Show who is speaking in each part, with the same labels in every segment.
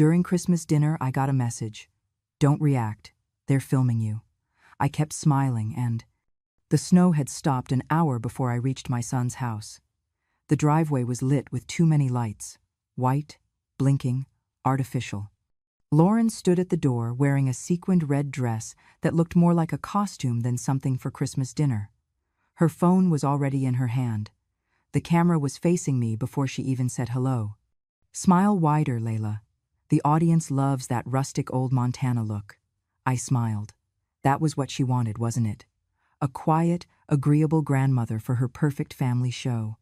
Speaker 1: During Christmas dinner, I got a message. Don't react. They're filming you. I kept smiling, and the snow had stopped an hour before I reached my son's house. The driveway was lit with too many lights. White, blinking, artificial. Lauren stood at the door wearing a sequined red dress that looked more like a costume than something for Christmas dinner. Her phone was already in her hand. The camera was facing me before she even said hello. Smile wider, Layla. The audience loves that rustic old Montana look. I smiled. That was what she wanted, wasn't it? A quiet, agreeable grandmother for her perfect family show.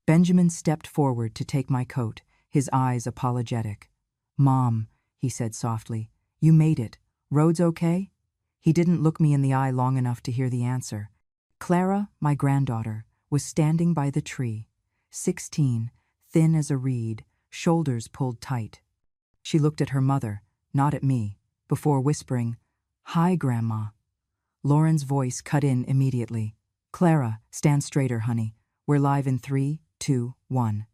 Speaker 1: Benjamin stepped forward to take my coat, his eyes apologetic. "Mom," he said softly, "you made it. Road's okay?" He didn't look me in the eye long enough to hear the answer. Clara, my granddaughter, was standing by the tree, 16, thin as a reed, shoulders pulled tight. She looked at her mother, not at me, before whispering, "Hi, Grandma." Lauren's voice cut in immediately. "Clara, stand straighter, honey. We're live in 3, 2, 1.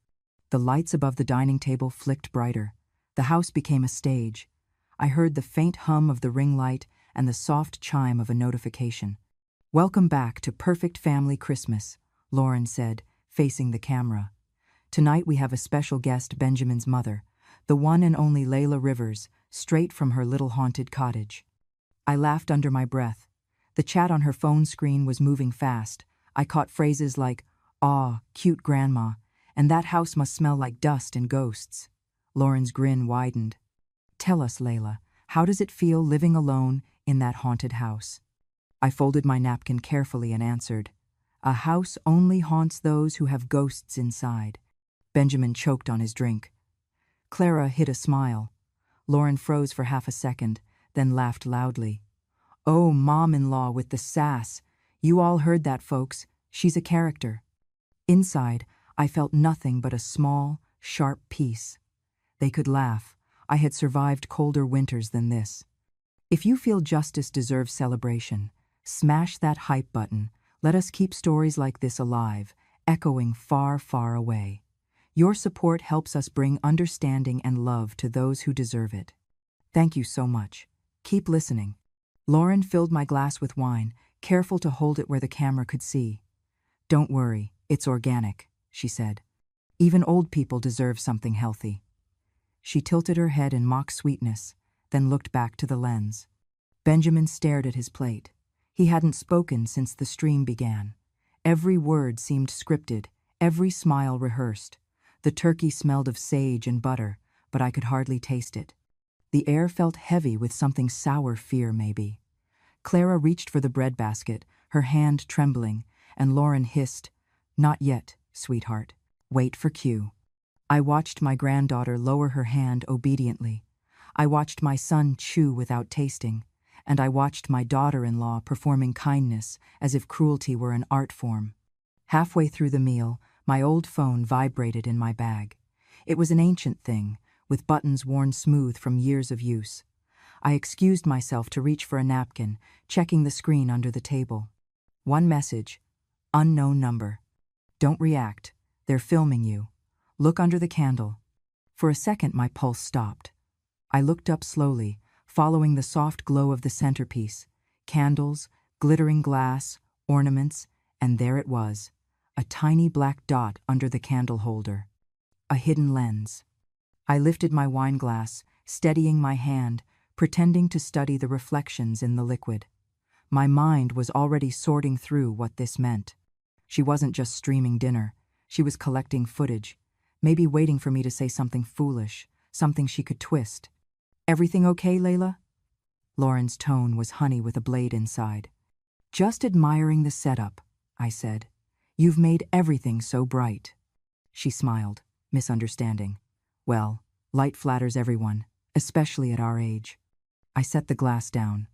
Speaker 1: The lights above the dining table flicked brighter. The house became a stage. I heard the faint hum of the ring light and the soft chime of a notification. "Welcome back to Perfect Family Christmas," Lauren said, facing the camera. "Tonight we have a special guest, Benjamin's mother, the one and only Layla Rivers, straight from her little haunted cottage." I laughed under my breath. The chat on her phone screen was moving fast. I caught phrases like, "Aw, cute grandma," and "that house must smell like dust and ghosts." Lauren's grin widened. "Tell us, Layla, how does it feel living alone in that haunted house?" I folded my napkin carefully and answered, "A house only haunts those who have ghosts inside." Benjamin choked on his drink. Clara hid a smile. Lauren froze for half a second, then laughed loudly. "Oh, mom-in-law with the sass. You all heard that, folks. She's a character." Inside, I felt nothing but a small, sharp peace. They could laugh. I had survived colder winters than this. If you feel justice deserves celebration, smash that hype button. Let us keep stories like this alive, echoing far, far away. Your support helps us bring understanding and love to those who deserve it. Thank you so much. Keep listening. Lauren filled my glass with wine, careful to hold it where the camera could see. "Don't worry, it's organic," she said. "Even old people deserve something healthy." She tilted her head in mock sweetness, then looked back to the lens. Benjamin stared at his plate. He hadn't spoken since the stream began. Every word seemed scripted, every smile rehearsed. The turkey smelled of sage and butter, but I could hardly taste it. The air felt heavy with something sour fear, maybe. Clara reached for the breadbasket, her hand trembling, and Lauren hissed, "Not yet, sweetheart. Wait for cue." I watched my granddaughter lower her hand obediently. I watched my son chew without tasting, and I watched my daughter-in-law performing kindness as if cruelty were an art form. Halfway through the meal, my old phone vibrated in my bag. It was an ancient thing, with buttons worn smooth from years of use. I excused myself to reach for a napkin, checking the screen under the table. One message, unknown number. "Don't react. They're filming you. Look under the candle." For a second, my pulse stopped. I looked up slowly, following the soft glow of the centerpiece. Candles, glittering glass, ornaments, and there it was, a tiny black dot under the candle holder. A hidden lens. I lifted my wine glass, steadying my hand, pretending to study the reflections in the liquid. My mind was already sorting through what this meant. She wasn't just streaming dinner. She was collecting footage, maybe waiting for me to say something foolish, something she could twist. "Everything okay, Layla?" Lauren's tone was honey with a blade inside. "Just admiring the setup," I said. "You've made everything so bright." She smiled, misunderstanding. "Well, light flatters everyone, especially at our age." I set the glass down.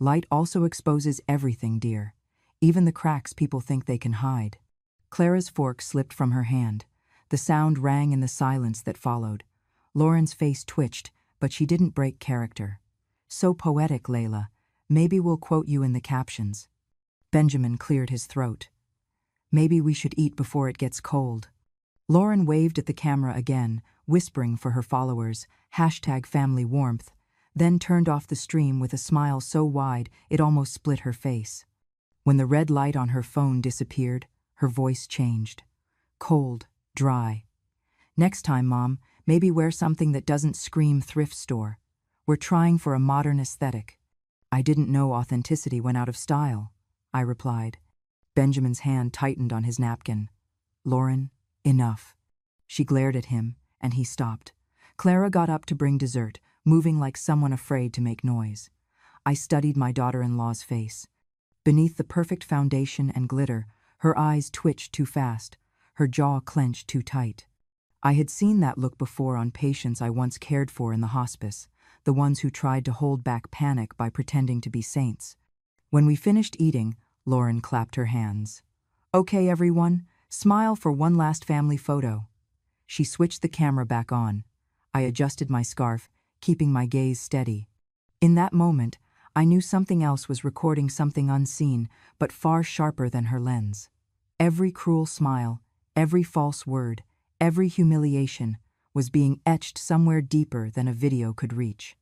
Speaker 1: "Light also exposes everything, dear, even the cracks people think they can hide." Clara's fork slipped from her hand. The sound rang in the silence that followed. Lauren's face twitched, but she didn't break character. "So poetic, Layla. Maybe we'll quote you in the captions." Benjamin cleared his throat. "Maybe we should eat before it gets cold." Lauren waved at the camera again, whispering for her followers, #FamilyWarmth, then turned off the stream with a smile so wide it almost split her face. When the red light on her phone disappeared, her voice changed. Cold, dry. "Next time, Mom, maybe wear something that doesn't scream thrift store. We're trying for a modern aesthetic." "I didn't know authenticity went out of style," I replied. Benjamin's hand tightened on his napkin. "Lauren, enough." She glared at him, and he stopped. Clara got up to bring dessert, moving like someone afraid to make noise. I studied my daughter-in-law's face. Beneath the perfect foundation and glitter, her eyes twitched too fast, her jaw clenched too tight. I had seen that look before on patients I once cared for in the hospice, the ones who tried to hold back panic by pretending to be saints. When we finished eating, Lauren clapped her hands. "Okay, everyone, smile for one last family photo." She switched the camera back on. I adjusted my scarf, keeping my gaze steady. In that moment, I knew something else was recording something unseen, but far sharper than her lens. Every cruel smile, every false word, every humiliation was being etched somewhere deeper than a video could reach.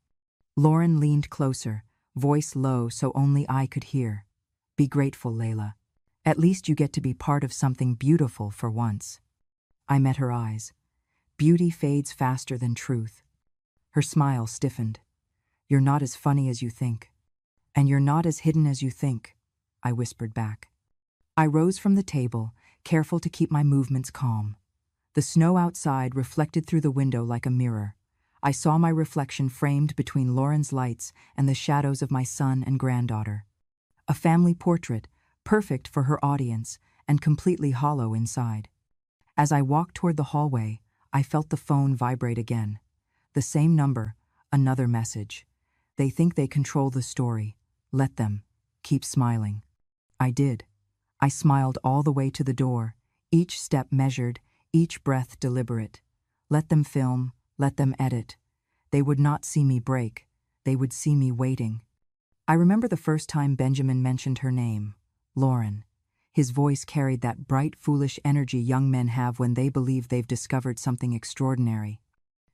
Speaker 1: Lauren leaned closer, voice low so only I could hear. "Be grateful, Layla. At least you get to be part of something beautiful for once." I met her eyes. Beauty fades faster than truth. Her smile stiffened. "You're not as funny as you think. And you're not as hidden as you think," I whispered back. I rose from the table, careful to keep my movements calm. The snow outside reflected through the window like a mirror. I saw my reflection framed between Lauren's lights and the shadows of my son and granddaughter. A family portrait, perfect for her audience and completely hollow inside. As I walked toward the hallway, I felt the phone vibrate again. The same number, another message. "They think they control the story. Let them. Keep smiling." I did. I smiled all the way to the door, each step measured, each breath deliberate. Let them film, let them edit. They would not see me break. They would see me waiting. I remember the first time Benjamin mentioned her name, Lauren. His voice carried that bright, foolish energy young men have when they believe they've discovered something extraordinary.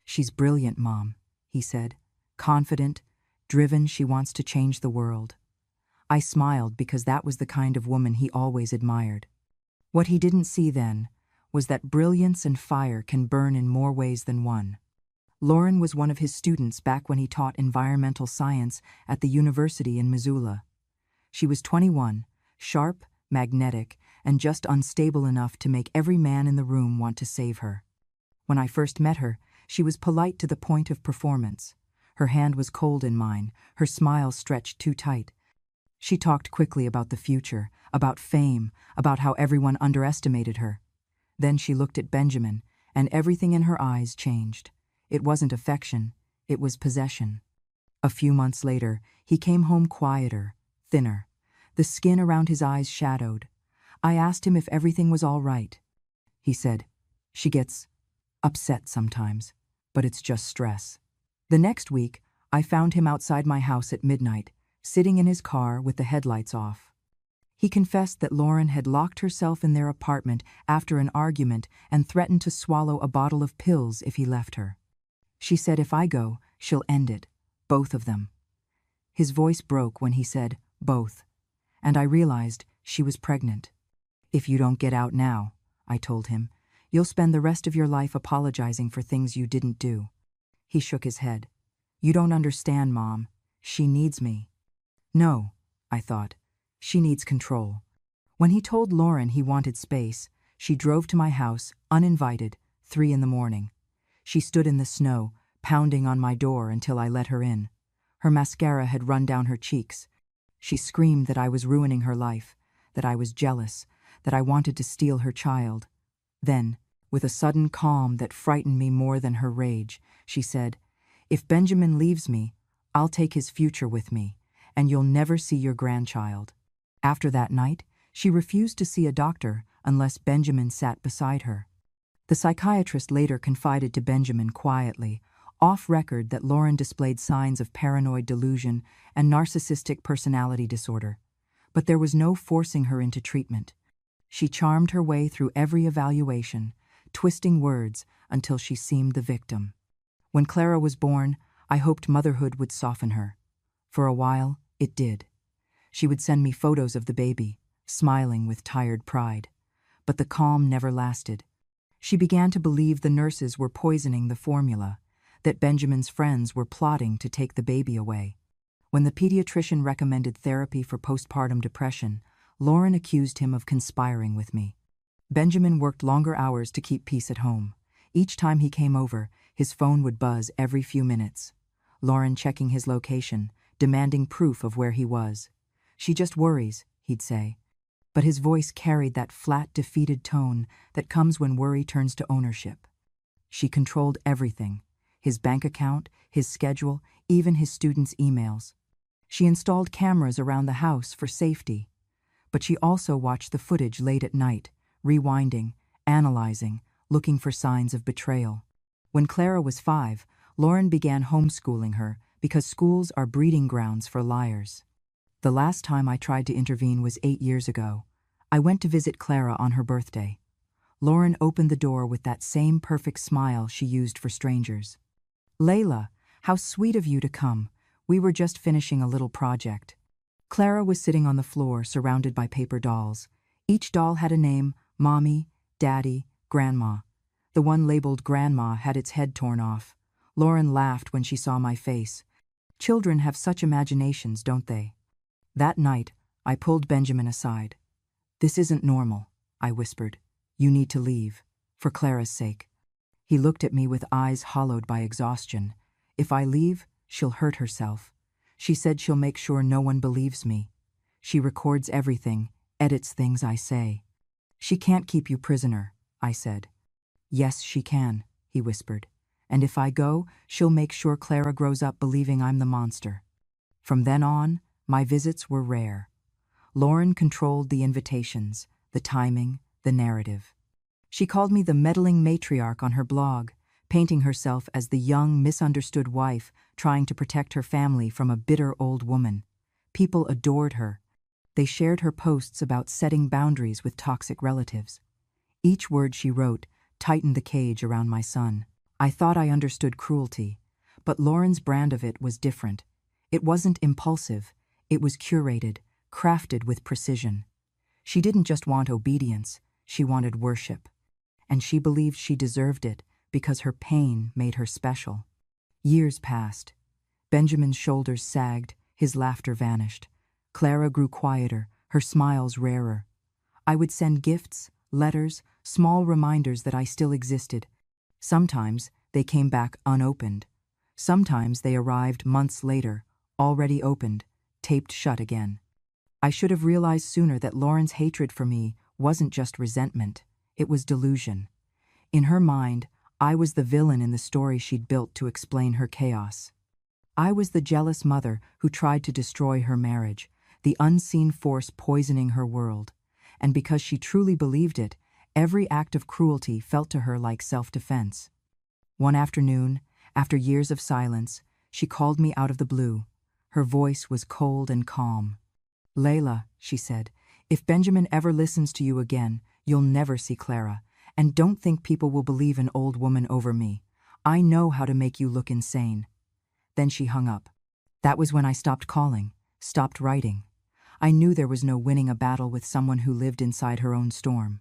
Speaker 1: "She's brilliant, Mom," he said. "Confident, driven, she wants to change the world." I smiled because that was the kind of woman he always admired. What he didn't see then was that brilliance and fire can burn in more ways than one. Lauren was one of his students back when he taught environmental science at the university in Missoula. She was 21, sharp, magnetic, and just unstable enough to make every man in the room want to save her. When I first met her, she was polite to the point of performance. Her hand was cold in mine, her smile stretched too tight. She talked quickly about the future, about fame, about how everyone underestimated her. Then she looked at Benjamin, and everything in her eyes changed. It wasn't affection, it was possession. A few months later, he came home quieter, thinner. The skin around his eyes shadowed. I asked him if everything was all right. He said, "She gets upset sometimes, but it's just stress." The next week, I found him outside my house at midnight, sitting in his car with the headlights off. He confessed that Lauren had locked herself in their apartment after an argument and threatened to swallow a bottle of pills if he left her. She said, "If I go, she'll end it, both of them." His voice broke when he said, "both," and I realized she was pregnant. "If you don't get out now," I told him, "you'll spend the rest of your life apologizing for things you didn't do." He shook his head. "You don't understand, Mom. She needs me." No, I thought. She needs control. When he told Lauren he wanted space, she drove to my house, uninvited, 3 a.m. She stood in the snow, pounding on my door until I let her in. Her mascara had run down her cheeks. She screamed that I was ruining her life, that I was jealous, that I wanted to steal her child. Then, with a sudden calm that frightened me more than her rage, she said, "If Benjamin leaves me, I'll take his future with me, and you'll never see your grandchild." After that night, she refused to see a doctor unless Benjamin sat beside her. The psychiatrist later confided to Benjamin quietly, off record, that Lauren displayed signs of paranoid delusion and narcissistic personality disorder. But there was no forcing her into treatment. She charmed her way through every evaluation, twisting words until she seemed the victim. When Clara was born, I hoped motherhood would soften her. For a while, it did. She would send me photos of the baby, smiling with tired pride. But the calm never lasted. She began to believe the nurses were poisoning the formula, that Benjamin's friends were plotting to take the baby away. When the pediatrician recommended therapy for postpartum depression, Lauren accused him of conspiring with me. Benjamin worked longer hours to keep peace at home. Each time he came over, his phone would buzz every few minutes. Lauren checking his location, demanding proof of where he was. "She just worries," he'd say. But his voice carried that flat, defeated tone that comes when worry turns to ownership. She controlled everything: his bank account, his schedule, even his students' emails. She installed cameras around the house for safety. But she also watched the footage late at night, rewinding, analyzing, looking for signs of betrayal. When Clara was 5, Lauren began homeschooling her because schools are breeding grounds for liars. The last time I tried to intervene was 8 years ago. I went to visit Clara on her birthday. Lauren opened the door with that same perfect smile she used for strangers. "Layla, how sweet of you to come. We were just finishing a little project." Clara was sitting on the floor surrounded by paper dolls. Each doll had a name: Mommy, Daddy, Grandma. The one labeled Grandma had its head torn off. Lauren laughed when she saw my face. Children have such imaginations, don't they? That night, I pulled Benjamin aside. "This isn't normal," I whispered. "You need to leave, for Clara's sake." He looked at me with eyes hollowed by exhaustion. "If I leave, she'll hurt herself. She said she'll make sure no one believes me. She records everything, edits things I say." "She can't keep you prisoner," I said. "Yes, she can," he whispered. "And if I go, she'll make sure Clara grows up believing I'm the monster." From then on, my visits were rare. Lauren controlled the invitations, the timing, the narrative. She called me the meddling matriarch on her blog, painting herself as the young, misunderstood wife trying to protect her family from a bitter old woman. People adored her. They shared her posts about setting boundaries with toxic relatives. Each word she wrote tightened the cage around my son. I thought I understood cruelty, but Lauren's brand of it was different. It wasn't impulsive. It was curated, crafted with precision. She didn't just want obedience, she wanted worship. And she believed she deserved it because her pain made her special. Years passed. Benjamin's shoulders sagged, his laughter vanished. Clara grew quieter, her smiles rarer. I would send gifts, letters, small reminders that I still existed. Sometimes they came back unopened. Sometimes they arrived months later, already opened, taped shut again. I should have realized sooner that Lauren's hatred for me wasn't just resentment, it was delusion. In her mind, I was the villain in the story she'd built to explain her chaos. I was the jealous mother who tried to destroy her marriage, the unseen force poisoning her world. And because she truly believed it, every act of cruelty felt to her like self-defense. One afternoon, after years of silence, she called me out of the blue. Her voice was cold and calm. "Layla," she said, "if Benjamin ever listens to you again, you'll never see Clara. And don't think people will believe an old woman over me. I know how to make you look insane." Then she hung up. That was when I stopped calling, stopped writing. I knew there was no winning a battle with someone who lived inside her own storm.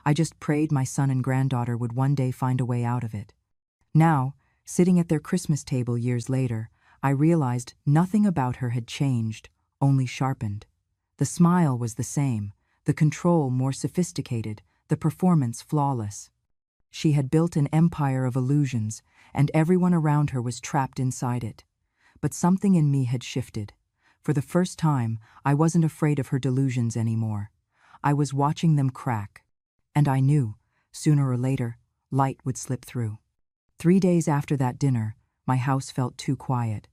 Speaker 1: I just prayed my son and granddaughter would one day find a way out of it. Now, sitting at their Christmas table years later, I realized nothing about her had changed, only sharpened. The smile was the same, the control more sophisticated, the performance flawless. She had built an empire of illusions, and everyone around her was trapped inside it. But something in me had shifted. For the first time, I wasn't afraid of her delusions anymore. I was watching them crack. And I knew, sooner or later, light would slip through. 3 days after that dinner, my house felt too quiet.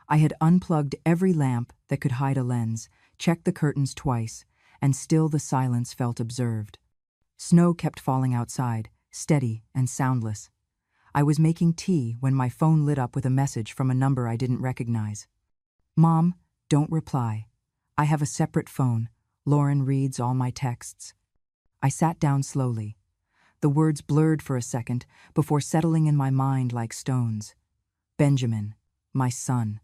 Speaker 1: I had unplugged every lamp that could hide a lens, checked the curtains twice, and still the silence felt observed. Snow kept falling outside, steady and soundless. I was making tea when my phone lit up with a message from a number I didn't recognize. "Mom, don't reply. I have a separate phone. Lauren reads all my texts." I sat down slowly. The words blurred for a second before settling in my mind like stones. Benjamin, my son.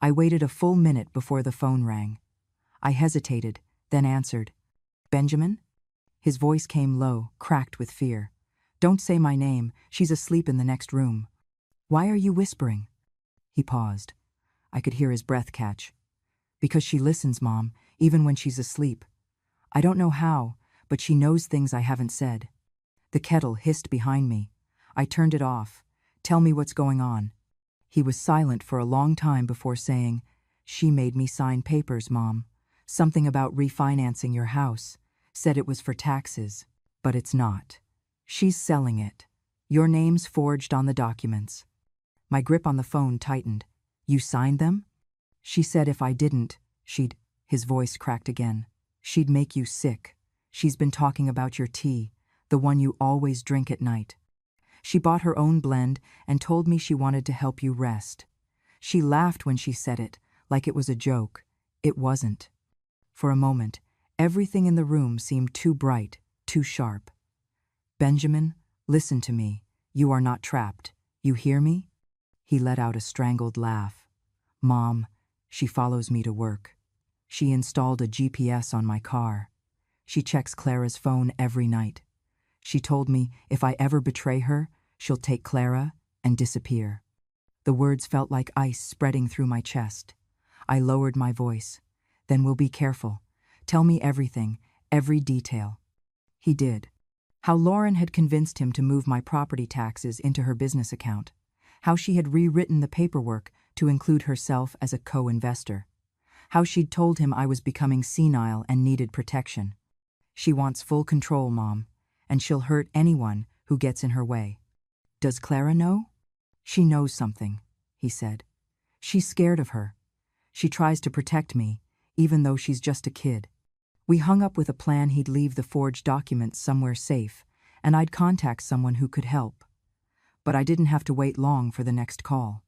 Speaker 1: I waited a full minute before the phone rang. I hesitated, then answered. Benjamin? His voice came low, cracked with fear. Don't say my name, she's asleep in the next room. Why are you whispering? He paused. I could hear his breath catch. Because she listens, Mom, even when she's asleep. I don't know how, but she knows things I haven't said. The kettle hissed behind me. I turned it off. Tell me what's going on. He was silent for a long time before saying, She made me sign papers, Mom. Something about refinancing your house. Said it was for taxes. But it's not. She's selling it. Your name's forged on the documents. My grip on the phone tightened. You signed them? She said if I didn't, his voice cracked again. She'd make you sick. She's been talking about your tea, the one you always drink at night. She bought her own blend and told me she wanted to help you rest. She laughed when she said it, like it was a joke. It wasn't. For a moment, everything in the room seemed too bright, too sharp. Benjamin, listen to me. You are not trapped. You hear me? He let out a strangled laugh. Mom, she follows me to work. She installed a GPS on my car. She checks Clara's phone every night. She told me if I ever betray her, she'll take Clara and disappear. The words felt like ice spreading through my chest. I lowered my voice. Then we'll be careful. Tell me everything, every detail. He did. How Lauren had convinced him to move my property taxes into her business account. How she had rewritten the paperwork to include herself as a co-investor. How she'd told him I was becoming senile and needed protection. She wants full control, Mom, and she'll hurt anyone who gets in her way. Does Clara know? She knows something, he said. She's scared of her. She tries to protect me, even though she's just a kid. We hung up with a plan he'd leave the forged documents somewhere safe, and I'd contact someone who could help. But I didn't have to wait long for the next call.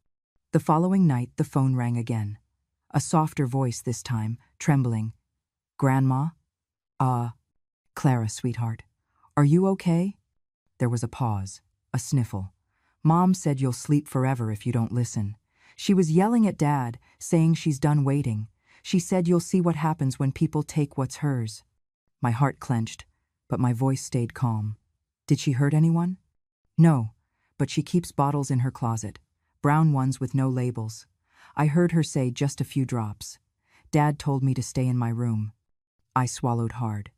Speaker 1: The following night, the phone rang again. A softer voice this time, trembling. Grandma? Clara, sweetheart. Are you okay? There was a pause, a sniffle. Mom said you'll sleep forever if you don't listen. She was yelling at Dad, saying she's done waiting. She said you'll see what happens when people take what's hers. My heart clenched, but my voice stayed calm. Did she hurt anyone? No, but she keeps bottles in her closet, brown ones with no labels. I heard her say just a few drops. Dad told me to stay in my room. I swallowed hard.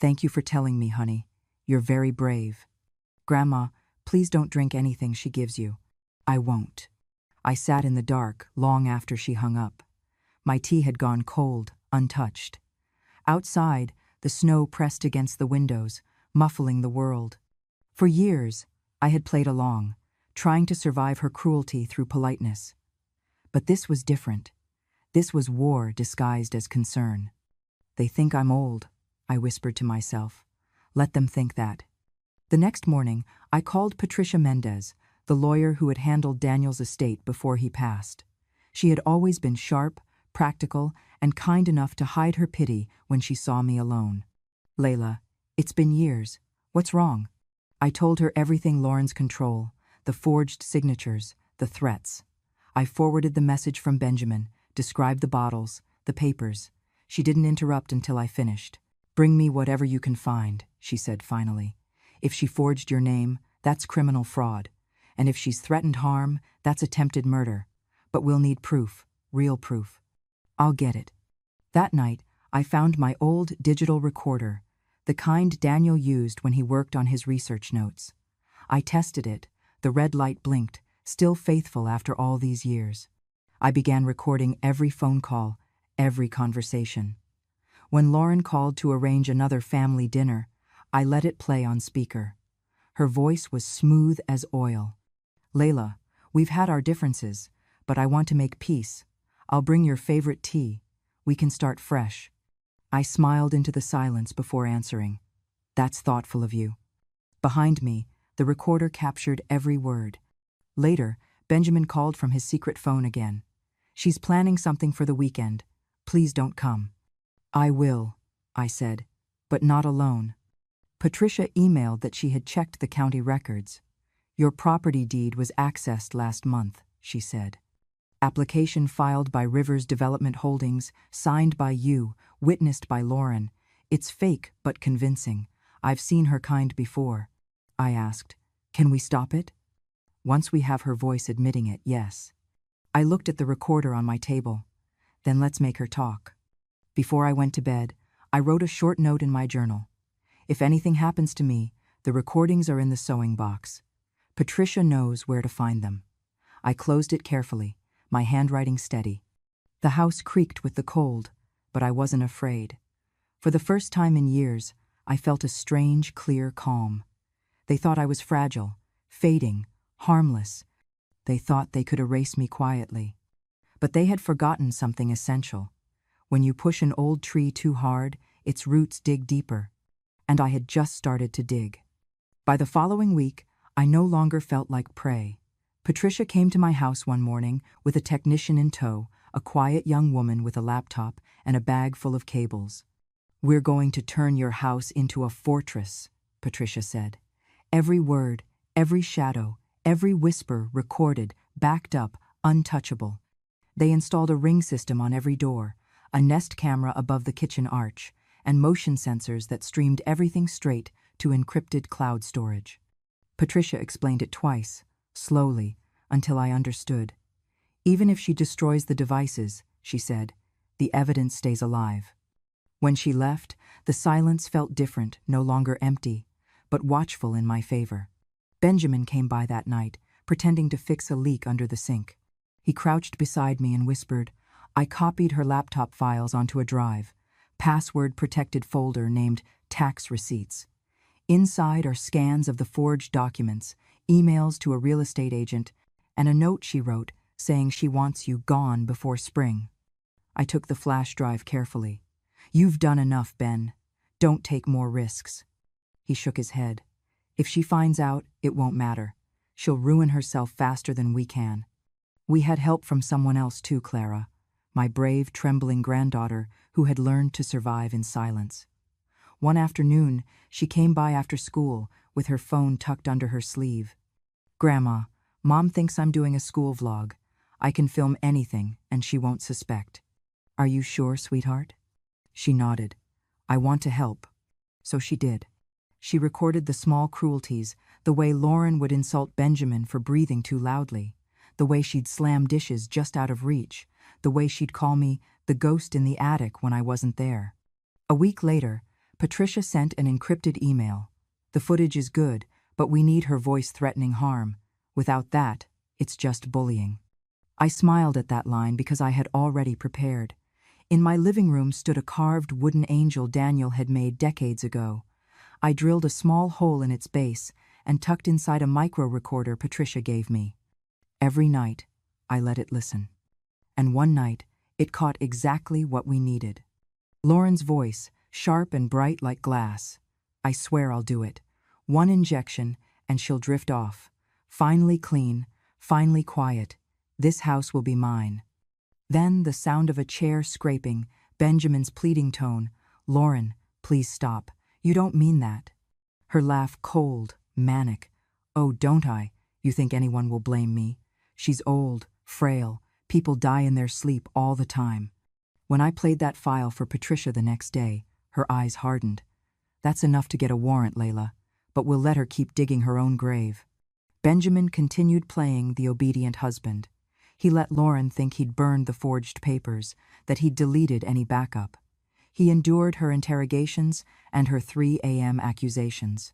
Speaker 1: Thank you for telling me, honey. You're very brave. Grandma, please don't drink anything she gives you. I won't. I sat in the dark long after she hung up. My tea had gone cold, untouched. Outside, the snow pressed against the windows, muffling the world. For years, I had played along, trying to survive her cruelty through politeness. But this was different. This was war disguised as concern. They think I'm old, I whispered to myself. Let them think that. The next morning, I called Patricia Mendez, the lawyer who had handled Daniel's estate before he passed. She had always been sharp, practical, and kind enough to hide her pity when she saw me alone. Layla, it's been years. What's wrong? I told her everything Lauren's control, the forged signatures, the threats. I forwarded the message from Benjamin, described the bottles, the papers. She didn't interrupt until I finished. Bring me whatever you can find, she said finally. If she forged your name, that's criminal fraud. And if she's threatened harm, that's attempted murder. But we'll need proof, real proof. I'll get it. That night, I found my old digital recorder, the kind Daniel used when he worked on his research notes. I tested it. The red light blinked, still faithful after all these years. I began recording every phone call, every conversation. When Lauren called to arrange another family dinner, I let it play on speaker. Her voice was smooth as oil. Layla, we've had our differences, but I want to make peace. I'll bring your favorite tea. We can start fresh. I smiled into the silence before answering. That's thoughtful of you. Behind me, the recorder captured every word. Later, Benjamin called from his secret phone again. She's planning something for the weekend. Please don't come. I will, I said, but not alone. Patricia emailed that she had checked the county records. Your property deed was accessed last month, she said. Application filed by Rivers Development Holdings, signed by you, witnessed by Lauren. It's fake but convincing. I've seen her kind before. I asked, can we stop it? Once we have her voice admitting it, yes. I looked at the recorder on my table. Then let's make her talk. Before I went to bed, I wrote a short note in my journal. If anything happens to me, the recordings are in the sewing box. Patricia knows where to find them. I closed it carefully, my handwriting steady. The house creaked with the cold, but I wasn't afraid. For the first time in years, I felt a strange, clear calm. They thought I was fragile, fading, harmless. They thought they could erase me quietly. But they had forgotten something essential. When you push an old tree too hard, its roots dig deeper. And I had just started to dig. By the following week, I no longer felt like prey. Patricia came to my house one morning with a technician in tow, a quiet young woman with a laptop and a bag full of cables. We're going to turn your house into a fortress, Patricia said. Every word, every shadow, every whisper recorded, backed up, untouchable. They installed a ring system on every door, a Nest camera above the kitchen arch, and motion sensors that streamed everything straight to encrypted cloud storage. Patricia explained it twice, slowly, until I understood. Even if she destroys the devices, she said, the evidence stays alive. When she left, the silence felt different, no longer empty, but watchful in my favor. Benjamin came by that night, pretending to fix a leak under the sink. He crouched beside me and whispered, I copied her laptop files onto a drive, password-protected folder named Tax Receipts. Inside are scans of the forged documents, emails to a real estate agent, and a note she wrote saying she wants you gone before spring. I took the flash drive carefully. You've done enough, Ben. Don't take more risks. He shook his head. If she finds out, it won't matter. She'll ruin herself faster than we can. We had help from someone else too, Clara, my brave, trembling granddaughter who had learned to survive in silence. One afternoon, she came by after school with her phone tucked under her sleeve. Grandma, Mom thinks I'm doing a school vlog. I can film anything and she won't suspect. Are you sure, sweetheart? She nodded. I want to help. So she did. She recorded the small cruelties, the way Lauren would insult Benjamin for breathing too loudly, the way she'd slam dishes just out of reach, the way she'd call me the ghost in the attic when I wasn't there. A week later, Patricia sent an encrypted email. The footage is good, but we need her voice threatening harm. Without that, it's just bullying. I smiled at that line because I had already prepared. In my living room stood a carved wooden angel Daniel had made decades ago. I drilled a small hole in its base and tucked inside a micro recorder Patricia gave me. Every night, I let it listen. And one night, it caught exactly what we needed. Lauren's voice, sharp and bright like glass. I swear I'll do it. One injection, and she'll drift off. Finally clean, finally quiet. This house will be mine. Then the sound of a chair scraping, Benjamin's pleading tone. Lauren, please stop. You don't mean that. Her laugh cold, manic. Oh, don't I? You think anyone will blame me? She's old, frail. People die in their sleep all the time. When I played that file for Patricia the next day, her eyes hardened. That's enough to get a warrant, Layla, but we'll let her keep digging her own grave. Benjamin continued playing the obedient husband. He let Lauren think he'd burned the forged papers, that he'd deleted any backup. He endured her interrogations and her 3 a.m. accusations.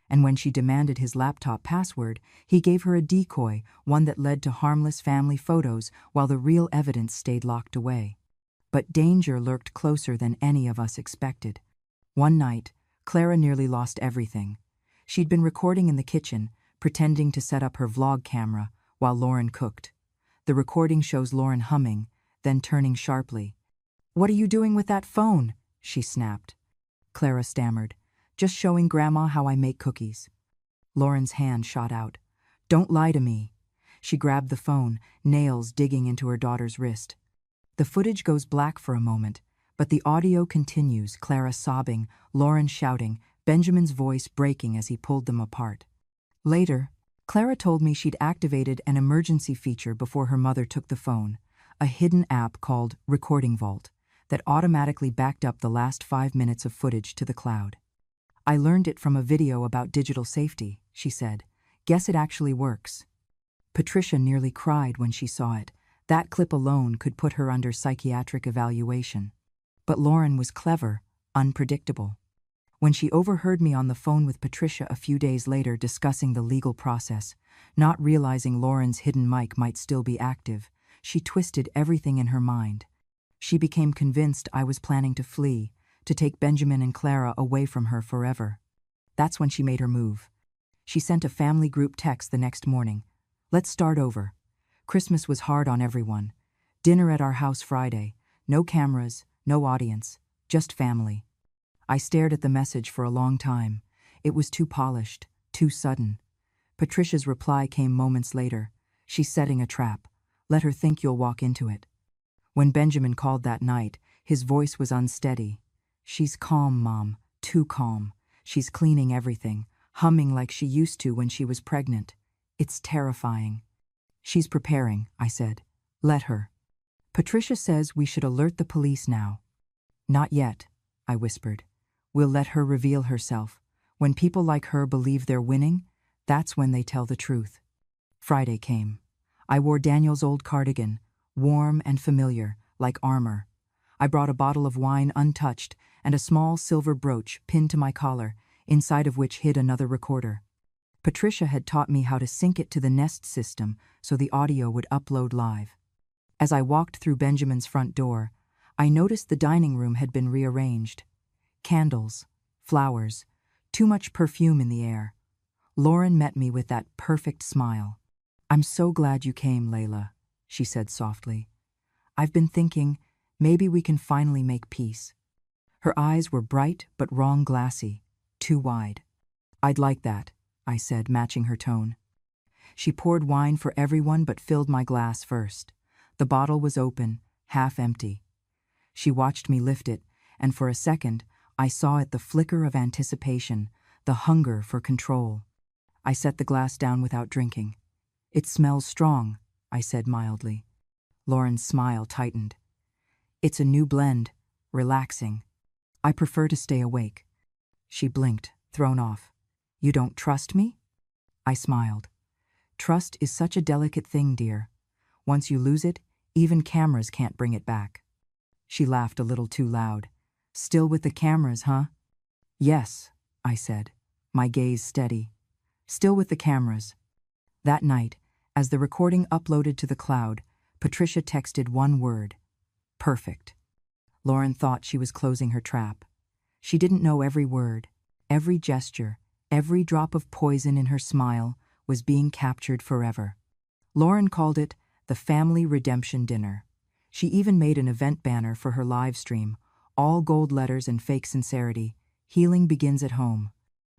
Speaker 1: And when she demanded his laptop password, he gave her a decoy, one that led to harmless family photos while the real evidence stayed locked away. But danger lurked closer than any of us expected. One night, Clara nearly lost everything. She'd been recording in the kitchen, pretending to set up her vlog camera while Lauren cooked. The recording shows Lauren humming, then turning sharply. "What are you doing with that phone?" she snapped. Clara stammered, "Just showing Grandma how I make cookies." Lauren's hand shot out. "Don't lie to me." She grabbed the phone, nails digging into her daughter's wrist. The footage goes black for a moment, but the audio continues, Clara sobbing, Lauren shouting, Benjamin's voice breaking as he pulled them apart. Later, Clara told me she'd activated an emergency feature before her mother took the phone, a hidden app called Recording Vault that automatically backed up the last 5 minutes of footage to the cloud. I learned it from a video about digital safety, she said. Guess it actually works. Patricia nearly cried when she saw it. That clip alone could put her under psychiatric evaluation. But Lauren was clever, unpredictable. When she overheard me on the phone with Patricia a few days later discussing the legal process, not realizing Lauren's hidden mic might still be active, she twisted everything in her mind. She became convinced I was planning to flee, to take Benjamin and Clara away from her forever. That's when she made her move. She sent a family group text the next morning. Let's start over. Christmas was hard on everyone. Dinner at our house Friday. No cameras, no audience, just family. I stared at the message for a long time. It was too polished, too sudden. Patricia's reply came moments later. She's setting a trap. Let her think you'll walk into it. When Benjamin called that night, his voice was unsteady. She's calm, Mom, too calm. She's cleaning everything, humming like she used to when she was pregnant. It's terrifying. She's preparing, I said. Let her. Patricia says we should alert the police now. Not yet, I whispered. We'll let her reveal herself. When people like her believe they're winning, that's when they tell the truth. Friday came. I wore Daniel's old cardigan, warm and familiar, like armor. I brought a bottle of wine untouched and a small silver brooch pinned to my collar, inside of which hid another recorder. Patricia had taught me how to sync it to the Nest system so the audio would upload live. As I walked through Benjamin's front door, I noticed the dining room had been rearranged. Candles, flowers, too much perfume in the air. Lauren met me with that perfect smile. I'm so glad you came, Layla, she said softly. I've been thinking, maybe we can finally make peace. Her eyes were bright but wrong glassy, too wide. I'd like that, I said, matching her tone. She poured wine for everyone but filled my glass first. The bottle was open, half empty. She watched me lift it, and for a second, I saw it the flicker of anticipation, the hunger for control. I set the glass down without drinking. It smells strong, I said mildly. Lauren's smile tightened. It's a new blend, relaxing. I prefer to stay awake. She blinked, thrown off. You don't trust me? I smiled. Trust is such a delicate thing, dear. Once you lose it, even cameras can't bring it back. She laughed a little too loud. Still with the cameras, huh? Yes, I said, my gaze steady. Still with the cameras. That night, as the recording uploaded to the cloud, Patricia texted one word. Perfect. Lauren thought she was closing her trap. She didn't know every word, every gesture, every drop of poison in her smile was being captured forever. Lauren called it the Family Redemption Dinner. She even made an event banner for her live stream, all gold letters and fake sincerity. Healing begins at home.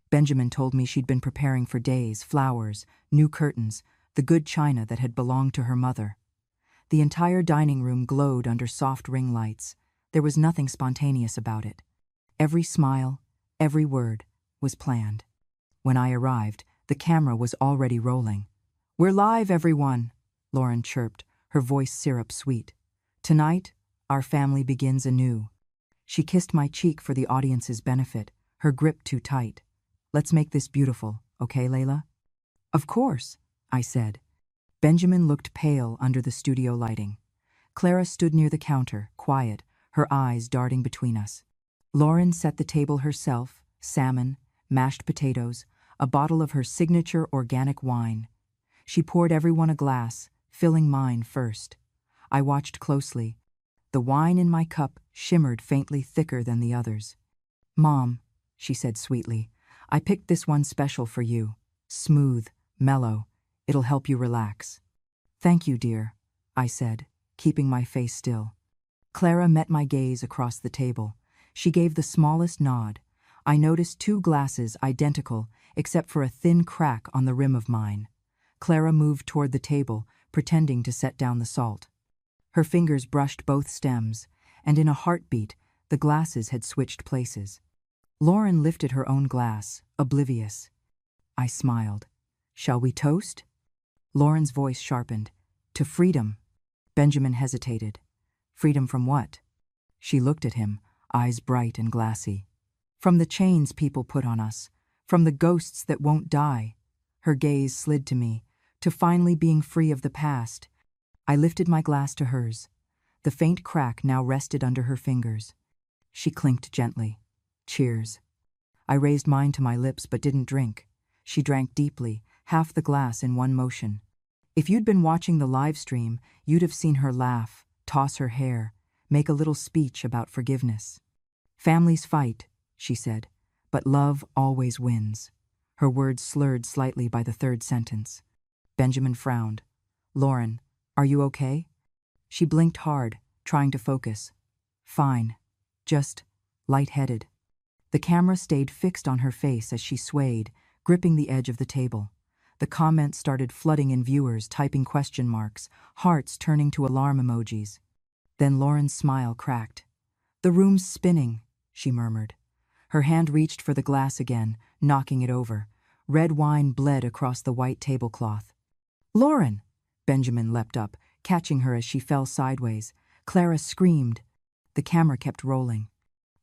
Speaker 1: Benjamin told me she'd been preparing for days, flowers, new curtains, the good china that had belonged to her mother. The entire dining room glowed under soft ring lights. There was nothing spontaneous about it. Every smile, every word, was planned. When I arrived, the camera was already rolling. We're live, everyone, Lauren chirped, her voice syrup-sweet. Tonight, our family begins anew. She kissed my cheek for the audience's benefit, her grip too tight. Let's make this beautiful, okay, Layla? Of course, I said. Benjamin looked pale under the studio lighting. Clara stood near the counter, quiet, her eyes darting between us. Lauren set the table herself, salmon, mashed potatoes, a bottle of her signature organic wine. She poured everyone a glass, filling mine first. I watched closely. The wine in my cup shimmered faintly thicker than the others. Mom, she said sweetly, I picked this one special for you. Smooth, mellow. It'll help you relax. Thank you, dear, I said, keeping my face still. Clara met my gaze across the table. She gave the smallest nod. I noticed 2 glasses identical, except for a thin crack on the rim of mine. Clara moved toward the table, pretending to set down the salt. Her fingers brushed both stems, and in a heartbeat, the glasses had switched places. Lauren lifted her own glass, oblivious. I smiled. Shall we toast? Lauren's voice sharpened. To freedom. Benjamin hesitated. Freedom from what? She looked at him, eyes bright and glassy. From the chains people put on us. From the ghosts that won't die. Her gaze slid to me, to finally being free of the past. I lifted my glass to hers. The faint crack now rested under her fingers. She clinked gently. Cheers. I raised mine to my lips but didn't drink. She drank deeply, half the glass in one motion. If you'd been watching the live stream, you'd have seen her laugh, toss her hair, make a little speech about forgiveness. Families fight, she said, but love always wins. Her words slurred slightly by the third sentence. Benjamin frowned. Lauren, are you okay? She blinked hard, trying to focus. Fine. Just lightheaded. The camera stayed fixed on her face as she swayed, gripping the edge of the table. The comments started flooding in, viewers typing question marks, hearts turning to alarm emojis. Then Lauren's smile cracked. The room's spinning, she murmured. Her hand reached for the glass again, knocking it over. Red wine bled across the white tablecloth. Lauren! Benjamin leapt up, catching her as she fell sideways. Clara screamed. The camera kept rolling.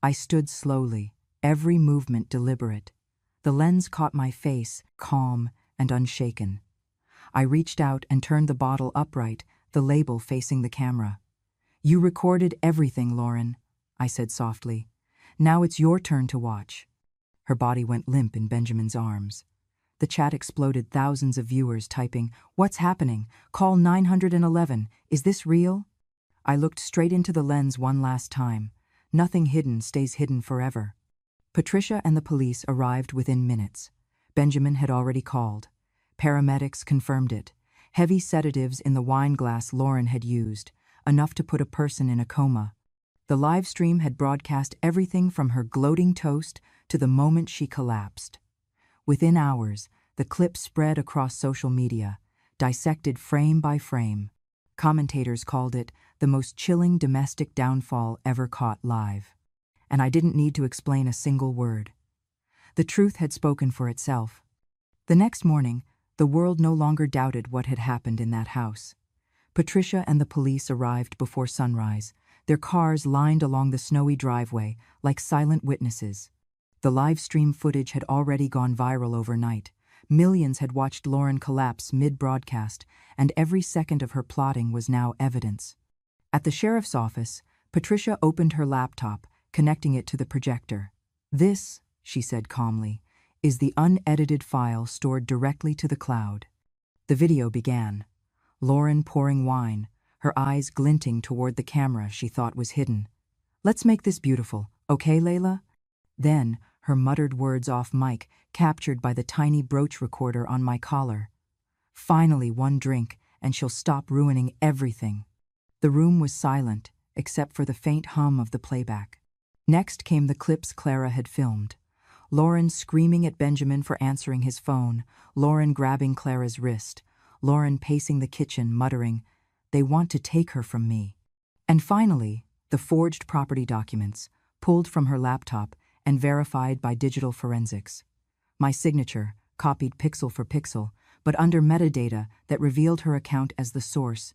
Speaker 1: I stood slowly, every movement deliberate. The lens caught my face, calm and unshaken. I reached out and turned the bottle upright, the label facing the camera. You recorded everything, Lauren, I said softly. Now it's your turn to watch. Her body went limp in Benjamin's arms. The chat exploded, thousands of viewers typing, "What's happening? Call 911. Is this real?" I looked straight into the lens one last time. Nothing hidden stays hidden forever. Patricia and the police arrived within minutes. Benjamin had already called. Paramedics confirmed it. Heavy sedatives in the wine glass Lauren had used, enough to put a person in a coma. The live stream had broadcast everything from her gloating toast to the moment she collapsed. Within hours, the clip spread across social media, dissected frame by frame. Commentators called it the most chilling domestic downfall ever caught live. And I didn't need to explain a single word. The truth had spoken for itself. The next morning, the world no longer doubted what had happened in that house. Patricia and the police arrived before sunrise, their cars lined along the snowy driveway like silent witnesses. The live stream footage had already gone viral overnight. Millions had watched Lauren collapse mid-broadcast, and every second of her plotting was now evidence. At the sheriff's office, Patricia opened her laptop, connecting it to the projector. This, she said calmly, is the unedited file stored directly to the cloud. The video began. Lauren pouring wine, her eyes glinting toward the camera she thought was hidden. Let's make this beautiful, okay, Layla? Then, her muttered words off mic, captured by the tiny brooch recorder on my collar. Finally, one drink, and she'll stop ruining everything. The room was silent, except for the faint hum of the playback. Next came the clips Clara had filmed. Lauren screaming at Benjamin for answering his phone, Lauren grabbing Clara's wrist, Lauren pacing the kitchen, muttering, "They want to take her from me." And finally, the forged property documents, pulled from her laptop and verified by digital forensics. My signature, copied pixel for pixel, but under metadata that revealed her account as the source.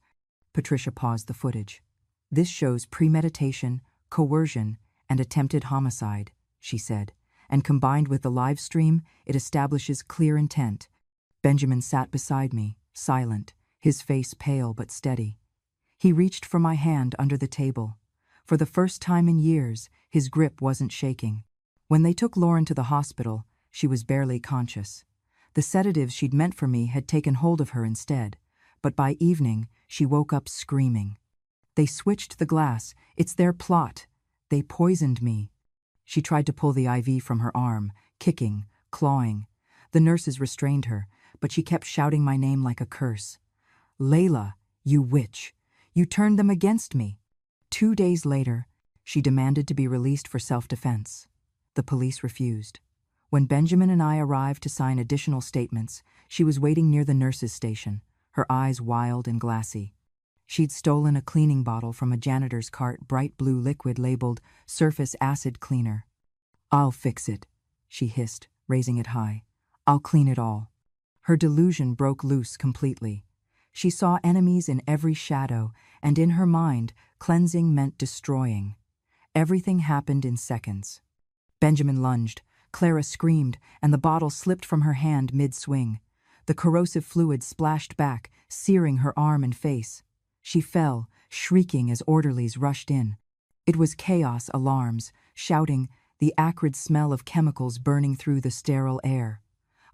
Speaker 1: Patricia paused the footage. This shows premeditation, coercion, and attempted homicide, she said, and combined with the live stream, it establishes clear intent. Benjamin sat beside me, silent, his face pale but steady. He reached for my hand under the table. For the first time in years, his grip wasn't shaking. When they took Lauren to the hospital, she was barely conscious. The sedatives she'd meant for me had taken hold of her instead, but by evening, she woke up screaming. They switched the glass. It's their plot. They poisoned me. She tried to pull the IV from her arm, kicking, clawing. The nurses restrained her, but she kept shouting my name like a curse. Layla, you witch. You turned them against me. 2 days later, she demanded to be released for self-defense. The police refused. When Benjamin and I arrived to sign additional statements, she was waiting near the nurses' station, her eyes wild and glassy. She'd stolen a cleaning bottle from a janitor's cart, bright blue liquid labeled surface acid cleaner. "I'll fix it," she hissed, raising it high. "I'll clean it all." Her delusion broke loose completely. She saw enemies in every shadow, and in her mind, cleansing meant destroying. Everything happened in seconds. Benjamin lunged, Clara screamed, and the bottle slipped from her hand mid-swing. The corrosive fluid splashed back, searing her arm and face. She fell, shrieking as orderlies rushed in. It was chaos, alarms, shouting, the acrid smell of chemicals burning through the sterile air.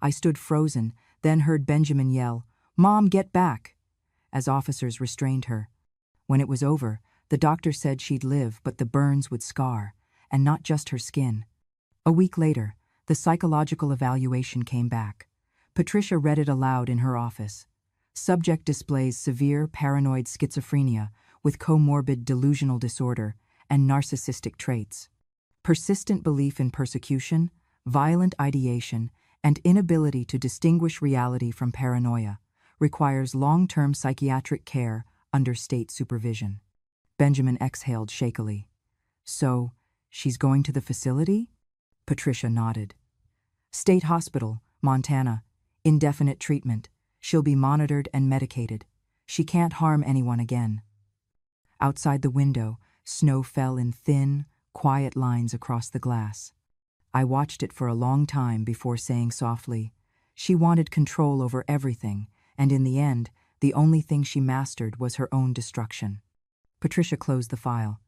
Speaker 1: I stood frozen, then heard Benjamin yell, "Mom, get back!" as officers restrained her. When it was over, the doctor said she'd live, but the burns would scar, and not just her skin. A week later, the psychological evaluation came back. Patricia read it aloud in her office. Subject displays severe paranoid schizophrenia with comorbid delusional disorder and narcissistic traits. Persistent belief in persecution, violent ideation, and inability to distinguish reality from paranoia requires long-term psychiatric care under state supervision. Benjamin exhaled shakily. "So, she's going to the facility?" Patricia nodded. "State Hospital, Montana. Indefinite treatment. She'll be monitored and medicated. She can't harm anyone again." Outside the window, snow fell in thin, quiet lines across the glass. I watched it for a long time before saying softly, "She wanted control over everything, and in the end, the only thing she mastered was her own destruction." Patricia closed the file.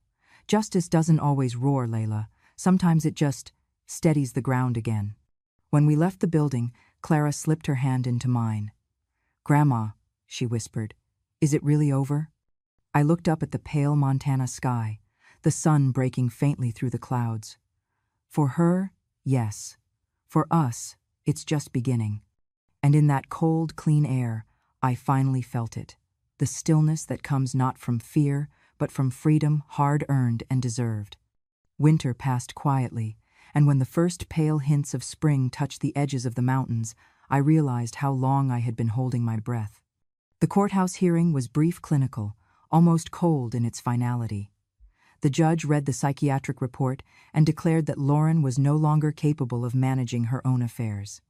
Speaker 1: "Justice doesn't always roar, Layla. Sometimes it just steadies the ground again." When we left the building, Clara slipped her hand into mine. "Grandma," she whispered, "is it really over?" I looked up at the pale Montana sky, the sun breaking faintly through the clouds. For her, yes. For us, it's just beginning. And in that cold, clean air, I finally felt it. The stillness that comes not from fear, but from freedom hard-earned and deserved. Winter passed quietly, and when the first pale hints of spring touched the edges of the mountains, I realized how long I had been holding my breath. The courthouse hearing was brief, clinical, almost cold in its finality. The judge read the psychiatric report and declared that Lauren was no longer capable of managing her own affairs.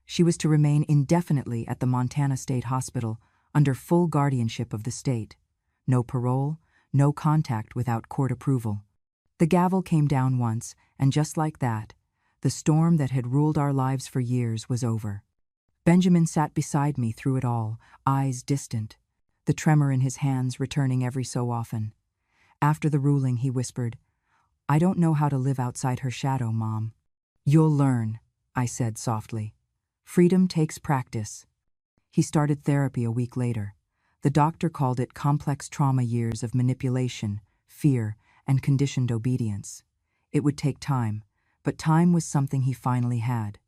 Speaker 1: She was to remain indefinitely at the Montana State Hospital under full guardianship of the state. No parole, no contact without court approval. The gavel came down once, and just like that, the storm that had ruled our lives for years was over. Benjamin sat beside me through it all, eyes distant, the tremor in his hands returning every so often. After the ruling, he whispered, "I don't know how to live outside her shadow, Mom." "You'll learn," I said softly. "Freedom takes practice." He started therapy a week later. The doctor called it complex trauma years of manipulation, fear, and conditioned obedience. It would take time, but time was something he finally had.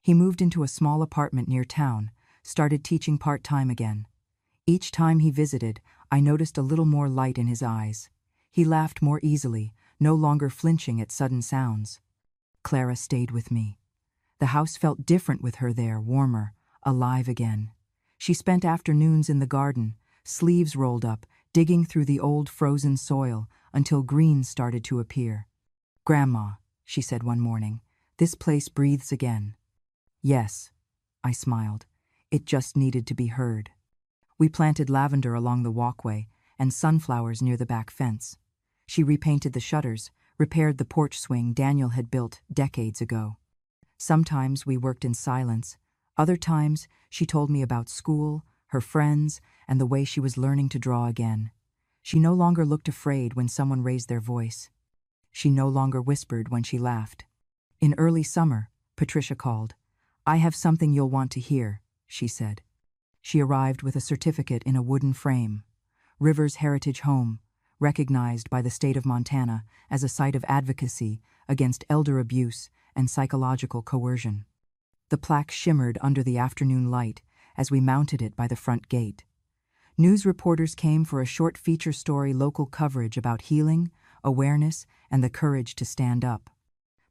Speaker 1: He moved into a small apartment near town, started teaching part-time again. Each time he visited, I noticed a little more light in his eyes. He laughed more easily, no longer flinching at sudden sounds. Clara stayed with me. The house felt different with her there, warmer, alive again. She spent afternoons in the garden, sleeves rolled up, digging through the old frozen soil until greens started to appear. "Grandma," she said one morning, "this place breathes again." "Yes," I smiled. It just needed to be heard. We planted lavender along the walkway and sunflowers near the back fence. She repainted the shutters, repaired the porch swing Daniel had built decades ago. Sometimes we worked in silence. Other times, she told me about school, her friends, and the way she was learning to draw again. She no longer looked afraid when someone raised their voice. She no longer whispered when she laughed. In early summer, Patricia called. "I have something you'll want to hear," she said. She arrived with a certificate in a wooden frame. Rivers Heritage Home, recognized by the state of Montana as a site of advocacy against elder abuse and psychological coercion. The plaque shimmered under the afternoon light as we mounted it by the front gate. News reporters came for a short feature story local coverage about healing, awareness, and the courage to stand up.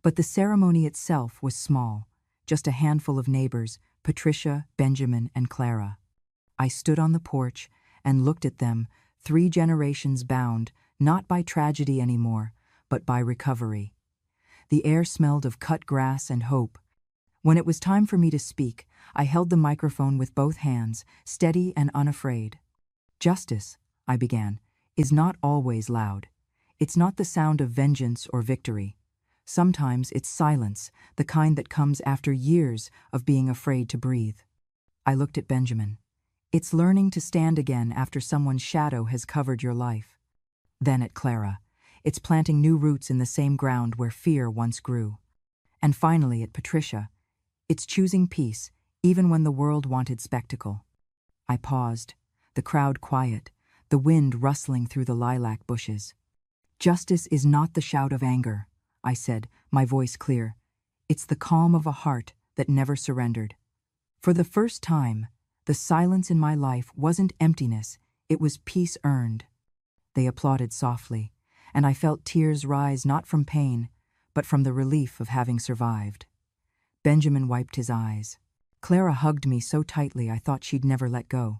Speaker 1: But the ceremony itself was small, just a handful of neighbors, Patricia, Benjamin, and Clara. I stood on the porch and looked at them, 3 generations bound, not by tragedy anymore, but by recovery. The air smelled of cut grass and hope. When it was time for me to speak, I held the microphone with both hands, steady and unafraid. Justice, I began, is not always loud. It's not the sound of vengeance or victory. Sometimes it's silence, the kind that comes after years of being afraid to breathe. I looked at Benjamin. It's learning to stand again after someone's shadow has covered your life. Then at Clara. It's planting new roots in the same ground where fear once grew. And finally at Patricia. It's choosing peace, even when the world wanted spectacle. I paused, the crowd quiet, the wind rustling through the lilac bushes. Justice is not the shout of anger, I said, my voice clear. It's the calm of a heart that never surrendered. For the first time, the silence in my life wasn't emptiness, it was peace earned. They applauded softly, and I felt tears rise not from pain, but from the relief of having survived. Benjamin wiped his eyes. Clara hugged me so tightly I thought she'd never let go.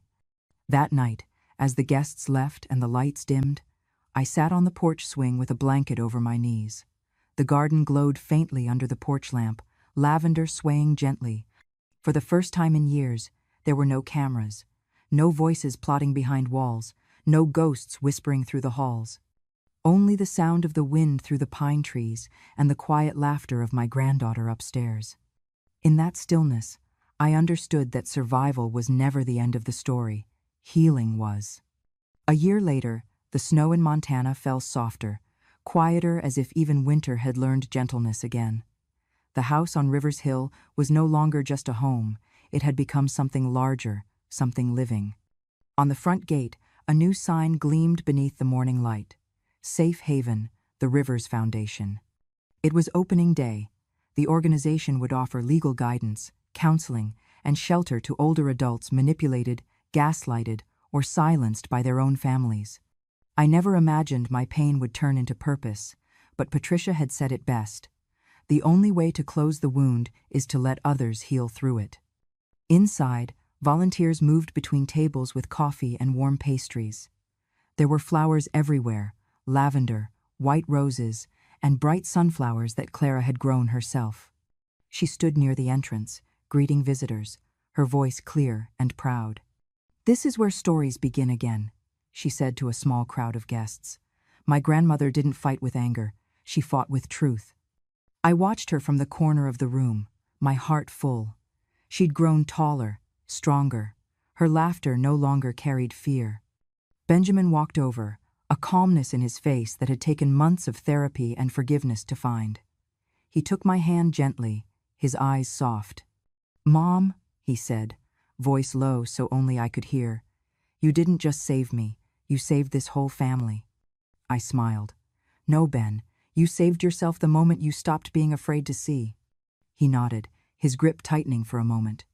Speaker 1: That night, as the guests left and the lights dimmed, I sat on the porch swing with a blanket over my knees. The garden glowed faintly under the porch lamp, lavender swaying gently. For the first time in years, there were no cameras, no voices plotting behind walls, no ghosts whispering through the halls. Only the sound of the wind through the pine trees and the quiet laughter of my granddaughter upstairs. In that stillness, I understood that survival was never the end of the story. Healing was. A year later, the snow in Montana fell softer, quieter as if even winter had learned gentleness again. The house on Rivers Hill was no longer just a home, it had become something larger, something living. On the front gate, a new sign gleamed beneath the morning light. Safe Haven, the Rivers Foundation. It was opening day. The organization would offer legal guidance, counseling, and shelter to older adults manipulated, gaslighted, or silenced by their own families. I never imagined my pain would turn into purpose, but Patricia had said it best. The only way to close the wound is to let others heal through it. Inside, volunteers moved between tables with coffee and warm pastries. There were flowers everywhere, lavender, white roses, and bright sunflowers that Clara had grown herself. She stood near the entrance, greeting visitors, her voice clear and proud. "This is where stories begin again," she said to a small crowd of guests. "My grandmother didn't fight with anger, she fought with truth." I watched her from the corner of the room, my heart full. She'd grown taller, stronger. Her laughter no longer carried fear. Benjamin walked over, a calmness in his face that had taken months of therapy and forgiveness to find. He took my hand gently, his eyes soft. "Mom," he said, voice low so only I could hear, "you didn't just save me, you saved this whole family." I smiled. "No, Ben, you saved yourself the moment you stopped being afraid to see." He nodded, his grip tightening for a moment.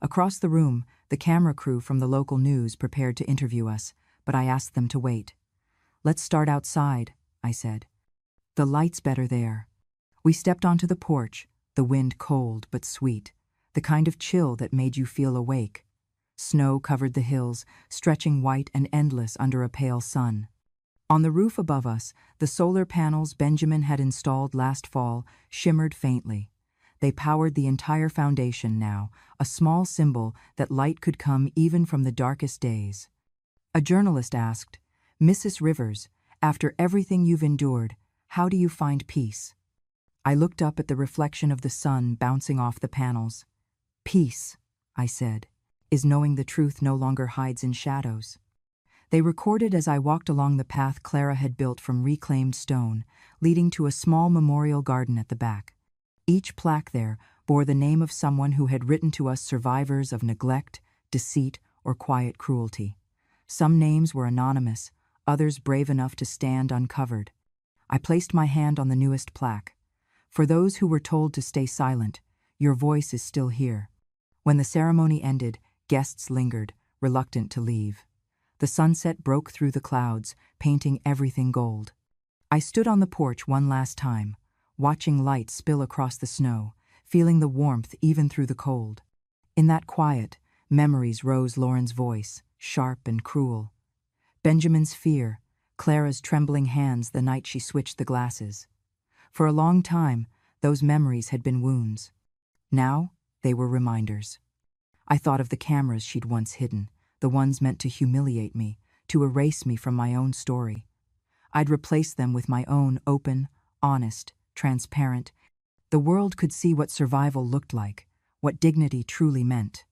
Speaker 1: Across the room, the camera crew from the local news prepared to interview us, but I asked them to wait. "Let's start outside," I said. "The light's better there." We stepped onto the porch, the wind cold but sweet, the kind of chill that made you feel awake. Snow covered the hills, stretching white and endless under a pale sun. On the roof above us, the solar panels Benjamin had installed last fall shimmered faintly. They powered the entire foundation now, a small symbol that light could come even from the darkest days. A journalist asked, "Mrs. Rivers, after everything you've endured, how do you find peace?" I looked up at the reflection of the sun bouncing off the panels. "Peace," I said, "is knowing the truth no longer hides in shadows." They recorded as I walked along the path Clara had built from reclaimed stone, leading to a small memorial garden at the back. Each plaque there bore the name of someone who had written to us survivors of neglect, deceit, or quiet cruelty. Some names were anonymous, others brave enough to stand uncovered. I placed my hand on the newest plaque. "For those who were told to stay silent, your voice is still here." When the ceremony ended, guests lingered, reluctant to leave. The sunset broke through the clouds, painting everything gold. I stood on the porch one last time, watching light spill across the snow, feeling the warmth even through the cold. In that quiet, memories rose Lauren's voice, sharp and cruel. Benjamin's fear, Clara's trembling hands the night she switched the glasses. For a long time, Those memories had been wounds. Now, they were reminders. I thought of the cameras she'd once hidden, the ones meant to humiliate me, to erase me from my own story. I'd replace them with my own open, honest, transparent. The world could see what survival looked like, what dignity truly meant.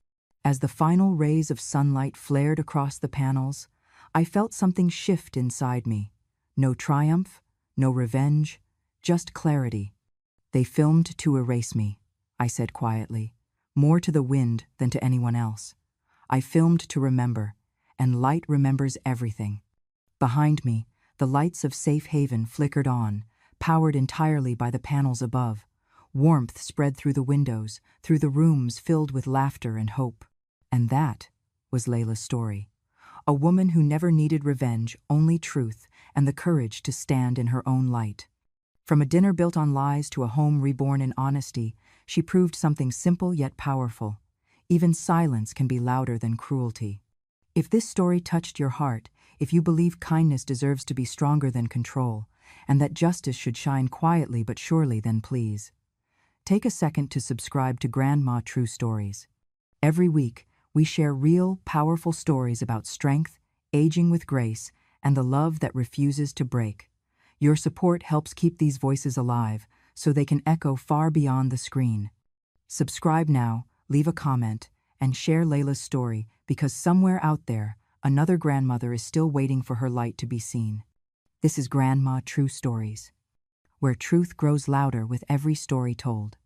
Speaker 1: As the final rays of sunlight flared across the panels, I felt something shift inside me. No triumph, no revenge, just clarity. They filmed to erase me, I said quietly, more to the wind than to anyone else. I filmed to remember, and light remembers everything. Behind me, the lights of Safe Haven flickered on, powered entirely by the panels above. Warmth spread through the windows, through the rooms filled with laughter and hope. And that was Layla's story. A woman who never needed revenge, only truth, and the courage to stand in her own light. From a dinner built on lies to a home reborn in honesty, she proved something simple yet powerful. Even silence can be louder than cruelty. If this story touched your heart, if you believe kindness deserves to be stronger than control, and that justice should shine quietly but surely, then please take a second to subscribe to Grandma True Stories. Every week, we share real, powerful stories about strength, aging with grace, and the love that refuses to break. Your support helps keep these voices alive, so they can echo far beyond the screen. Subscribe now, leave a comment, and share Layla's story, because somewhere out there, another grandmother is still waiting for her light to be seen. This is Grandma True Stories, where truth grows louder with every story told.